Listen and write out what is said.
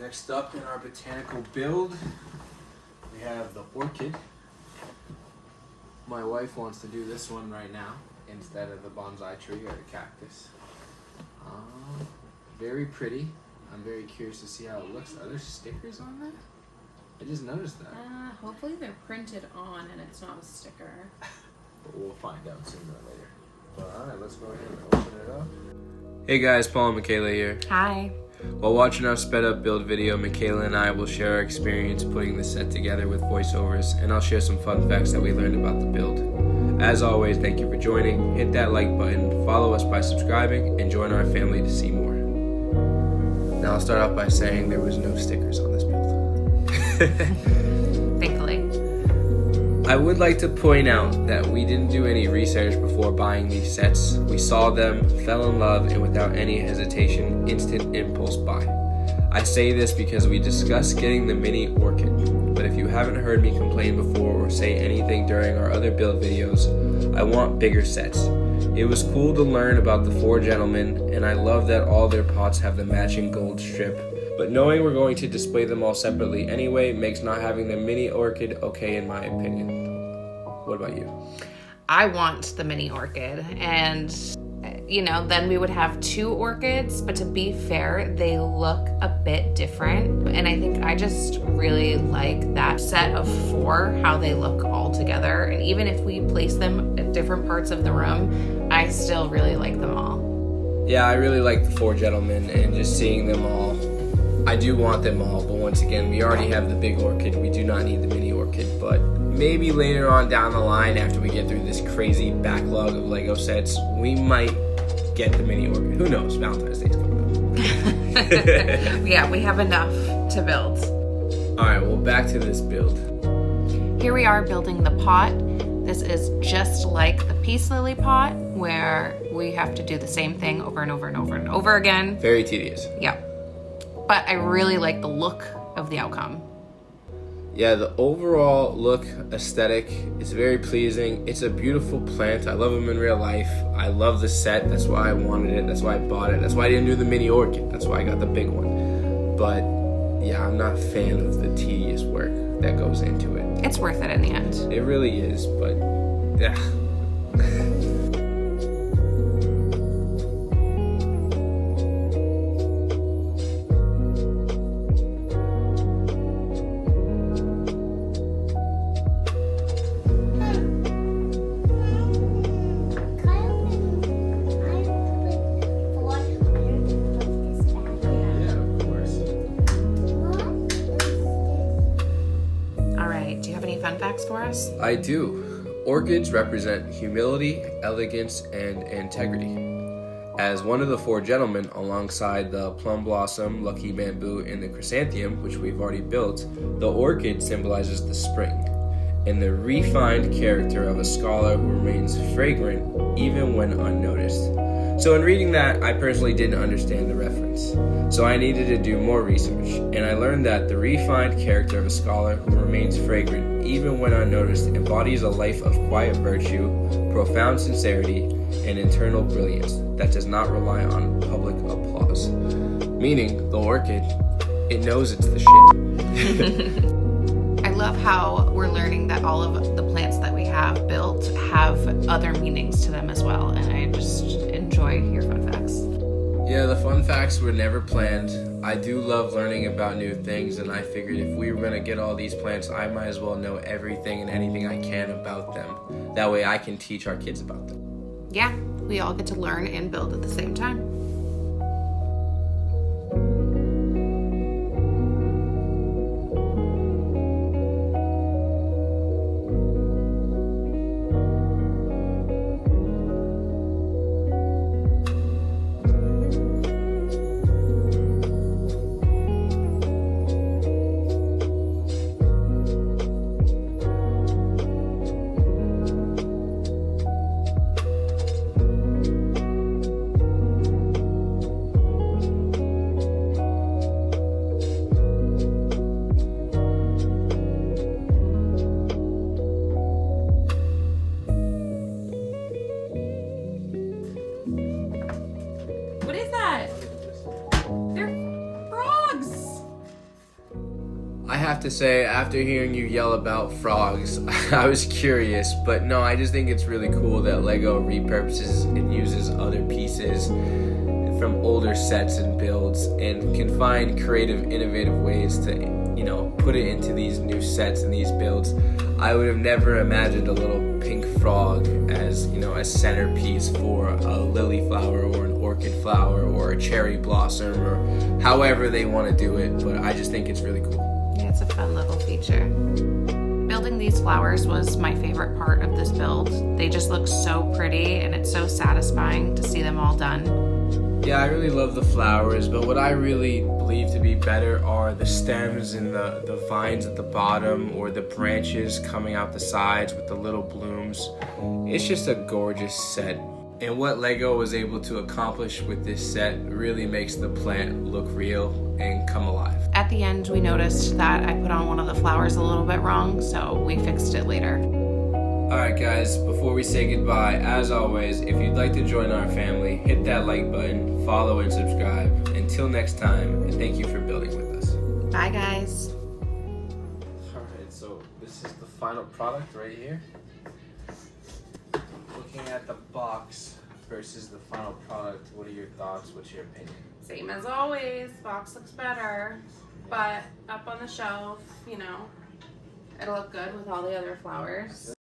Next up in our botanical build, we have the orchid. My wife wants to do this one right now instead of the bonsai tree or the cactus. Very pretty. I'm very curious to see how it looks. Are there stickers on that? I just noticed that. Hopefully they're printed on and it's not a sticker. But we'll find out sooner or later. But alright, let's go ahead and open it up. Hey guys, Paul and Michaela here. Hi. While watching our sped up build video, Michaela and I will share our experience putting the set together with voiceovers, and I'll share some fun facts that we learned about the build. As always, thank you for joining. Hit that like button, follow us by subscribing, and join our family to see more. Now I'll start off by saying there was no stickers on this build. Thankfully. I would like to point out that we didn't do any research before buying these sets. We saw them, fell in love, and without any hesitation, instant impulse buy. I say this because we discussed getting the mini orchid, but if you haven't heard me complain before or say anything during our other build videos, I want bigger sets. It was cool to learn about the four gentlemen, and I love that all their pots have the matching gold strip. But knowing we're going to display them all separately anyway makes not having the mini orchid okay in my opinion. What about you? I want the mini orchid, and then we would have two orchids, but to be fair, they look a bit different. And I think I just really like that set of four, how they look all together. And even if we place them at different parts of the room, I still really like them all. Yeah, I really like the four gentlemen, and just seeing them all, I do want them all, but once again, we already have the big orchid. We do not need the mini orchid, but maybe later on down the line, after we get through this crazy backlog of Lego sets, we might get the mini orchid. Who knows? Valentine's Day's coming up. Yeah, we have enough to build. All right, well, back to this build. Here we are building the pot. This is just like the peace lily pot, where we have to do the same thing over and over and over and over again. Very tedious. Yeah. But I really like the look of the outcome. Yeah, the overall look, aesthetic, is very pleasing. It's a beautiful plant. I love them in real life. I love the set. That's why I wanted it. That's why I bought it. That's why I didn't do the mini orchid. That's why I got the big one. But yeah, I'm not a fan of the tedious work that goes into it. It's worth it in the end. It really is, but yeah. Fun facts for us? I do. Orchids represent humility, elegance, and integrity. As one of the four gentlemen, alongside the plum blossom, lucky bamboo, and the chrysanthemum, which we've already built, the orchid symbolizes the spring and the refined character of a scholar who remains fragrant even when unnoticed. So in reading that, I personally didn't understand the reference. So I needed to do more research, and I learned that the refined character of a scholar who remains fragrant even when unnoticed embodies a life of quiet virtue, profound sincerity, and internal brilliance that does not rely on public applause. Meaning, the orchid, it knows it's the shit. I love how we're learning that all of the plants that we have built have other meanings to them as well, and I just enjoy your fun facts. Yeah, the fun facts were never planned. I do love learning about new things, and I figured if we were going to get all these plants, I might as well know everything and anything I can about them. That way I can teach our kids about them. Yeah, we all get to learn and build at the same time. I have to say, after hearing you yell about frogs, I was curious, but no, I just think it's really cool that Lego repurposes and uses other pieces from older sets and builds and can find creative, innovative ways to, you know, put it into these new sets and these builds. I would have never imagined a little pink frog as, you know, a centerpiece for a lily flower or an orchid flower or a cherry blossom or however they want to do it, but I just think it's really cool. Yeah, it's a fun little feature. Building these flowers was my favorite part of this build. They just look so pretty and it's so satisfying to see them all done. Yeah, I really love the flowers, but what I really believe to be better are the stems and the vines at the bottom or the branches coming out the sides with the little blooms. It's just a gorgeous set. And what Lego was able to accomplish with this set really makes the plant look real and come alive. At the end, we noticed that I put on one of the flowers a little bit wrong, so we fixed it later. Alright guys, before we say goodbye, as always, if you'd like to join our family, hit that like button, follow and subscribe. Until next time, and thank you for building with us. Bye guys. Alright, so this is the final product right here. Looking at the box versus the final product, what are your thoughts? What's your opinion? Same as always, box looks better, but up on the shelf, you know, it'll look good with all the other flowers.